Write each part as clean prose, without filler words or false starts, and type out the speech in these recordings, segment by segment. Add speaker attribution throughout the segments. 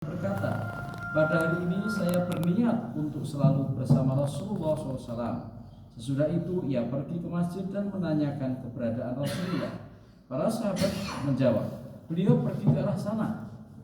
Speaker 1: berkata, pada hari ini saya berniat untuk selalu bersama Rasulullah SAW. Sesudah itu ia pergi ke masjid dan menanyakan keberadaan Rasulullah. Para sahabat menjawab, beliau pergi ke arah sana.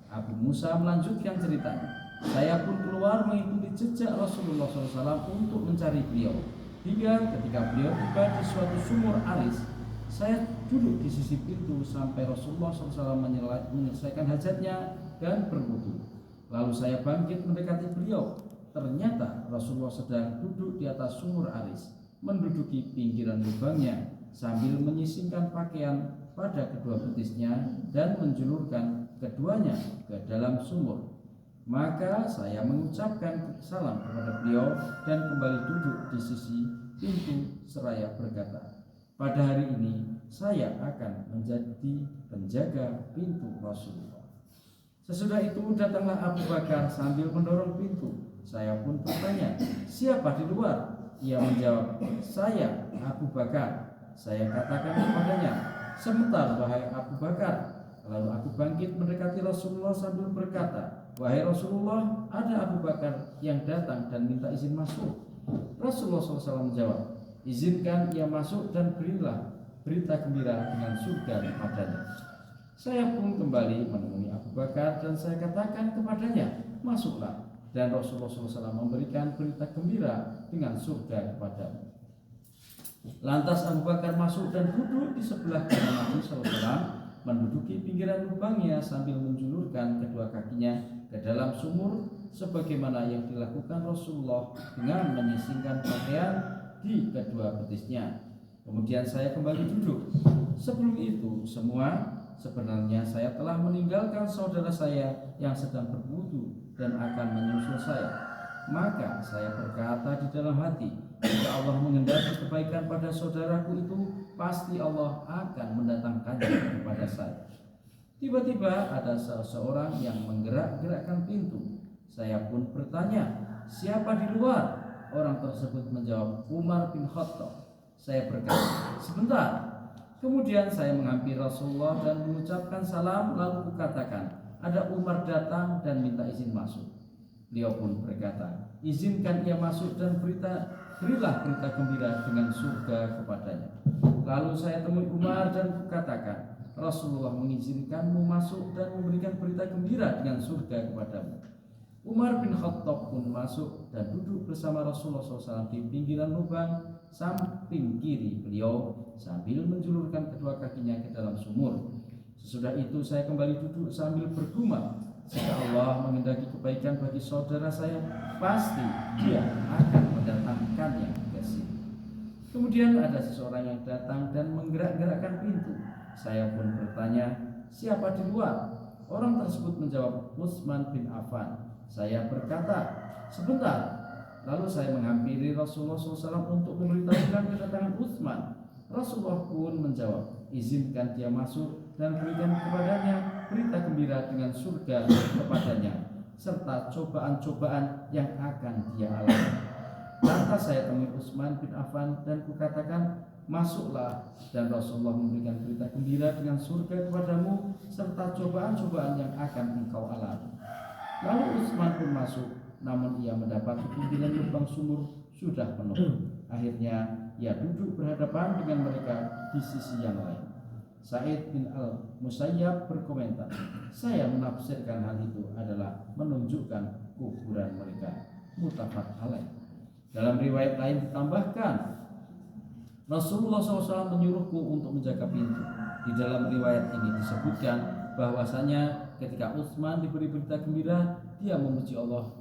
Speaker 1: Abu Musa melanjutkan ceritanya, saya pun keluar mengikuti jejak Rasulullah SAW untuk mencari beliau. Hingga ketika beliau tiba di suatu sumur aris, saya duduk di sisi pintu sampai Rasulullah SAW menyelesaikan hajatnya dan berwudu. Lalu saya bangkit mendekati beliau. Ternyata Rasulullah sedang duduk di atas sumur aris, menduduki pinggiran lubangnya sambil menyisingkan pakaian pada kedua betisnya dan menjulurkan keduanya ke dalam sumur. Maka saya mengucapkan salam kepada beliau dan kembali duduk di sisi pintu seraya berkata, pada hari ini saya akan menjadi penjaga pintu Rasulullah. Sesudah itu datanglah Abu Bakar sambil mendorong pintu. Saya pun bertanya, siapa di luar? Ia menjawab, saya Abu Bakar. Saya katakan kepadanya, sebentar wahai Abu Bakar. Lalu aku bangkit mendekati Rasulullah sambil berkata, wahai Rasulullah, ada Abu Bakar yang datang dan minta izin masuk. Rasulullah SAW menjawab, izinkan ia masuk dan berilah berita gembira dengan surga kepadanya. Saya pun kembali menemui Abu Bakar dan saya katakan kepadanya, masuklah. Dan Rasulullah SAW memberikan berita gembira dengan surga kepadamu. Lantas Abu Bakar masuk dan duduk di sebelah kanan Nabi SAW, menduduki pinggiran lubangnya sambil menjulurkan kedua kakinya ke dalam sumur, sebagaimana yang dilakukan Rasulullah dengan menyisingkan pakaian di kedua betisnya. Kemudian saya kembali duduk. Sebelum itu semua, sebenarnya saya telah meninggalkan saudara saya yang sedang berwudu dan akan menyusul saya. Maka saya berkata di dalam hati, jika Allah menghendaki kebaikan pada saudaraku itu, pasti Allah akan mendatangkannya kepada saya. Tiba-tiba ada seseorang yang menggerak-gerakkan pintu. Saya pun bertanya, siapa di luar? Orang tersebut menjawab, Umar bin Khattab. Saya berkata, sebentar. Kemudian saya menghampiri Rasulullah dan mengucapkan salam, lalu kukatakan, ada Umar datang dan minta izin masuk. Beliau pun berkata, izinkan ia masuk dan berilah berita gembira dengan surga kepadanya. Lalu saya temui Umar dan kukatakan, Rasulullah mengizinkanmu masuk dan memberikan berita gembira dengan surga kepadamu. Umar bin Khattab pun masuk dan duduk bersama Rasulullah SAW di pinggiran lubang samping kiri beliau sambil menjulurkan kedua kakinya ke dalam sumur. Sesudah itu saya kembali duduk sambil bergumam, jika Allah menghendaki kebaikan bagi saudara saya, pasti Dia akan mendatangkannya ke sini. Kemudian ada seseorang yang datang dan menggerak-gerakkan pintu. Saya pun bertanya, siapa di luar? Orang tersebut menjawab, Utsman bin Affan. Saya berkata, sebentar. Lalu saya menghampiri Rasulullah SAW untuk memberitahukan kedatangan Utsman. Rasulullah pun menjawab, izinkan dia masuk dan berikan kepadanya berita gembira dengan surga kepadanya, serta cobaan-cobaan yang akan dia alami. Lantas saya temui Utsman bin Affan dan kukatakan, masuklah, dan Rasulullah memberikan berita gembira dengan surga kepadamu, serta cobaan-cobaan yang akan engkau alami. Lalu Utsman pun masuk, namun ia mendapati pinggiran lubang sumur sudah penuh. Akhirnya ia duduk berhadapan dengan mereka di sisi yang lain. Sa'id bin al-Musayyab berkomentar, saya menafsirkan hal itu adalah menunjukkan kuburan mereka. Muttafaq alaih. Dalam riwayat lain ditambahkan, Rasulullah SAW menyuruhku untuk menjaga pintu. Di dalam riwayat ini disebutkan bahwasanya ketika Utsman diberi berita gembira, dia memuji Allah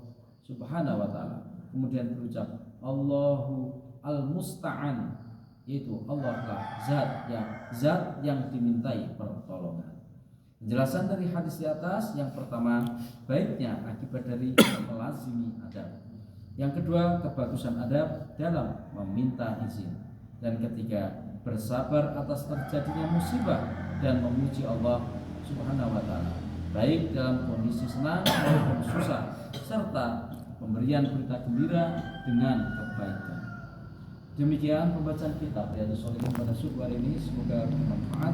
Speaker 1: Subhanahu wa ta'ala. Kemudian berucap, Allahu al-musta'an, yaitu Allah lah zat yang dimintai pertolongan. Penjelasan dari hadis di atas, yang pertama, baiknya akibat dari melazimi adab. Yang kedua, kebagusan adab dalam meminta izin. Dan ketiga, bersabar atas terjadinya musibah dan memuji Allah Subhanahu wa ta'ala, baik dalam kondisi senang maupun susah, serta pemberian berita gembira dengan kebaikan. Demikian pembacaan kitab Riyadhus Shalihin pada subuh hari ini, semoga bermanfaat.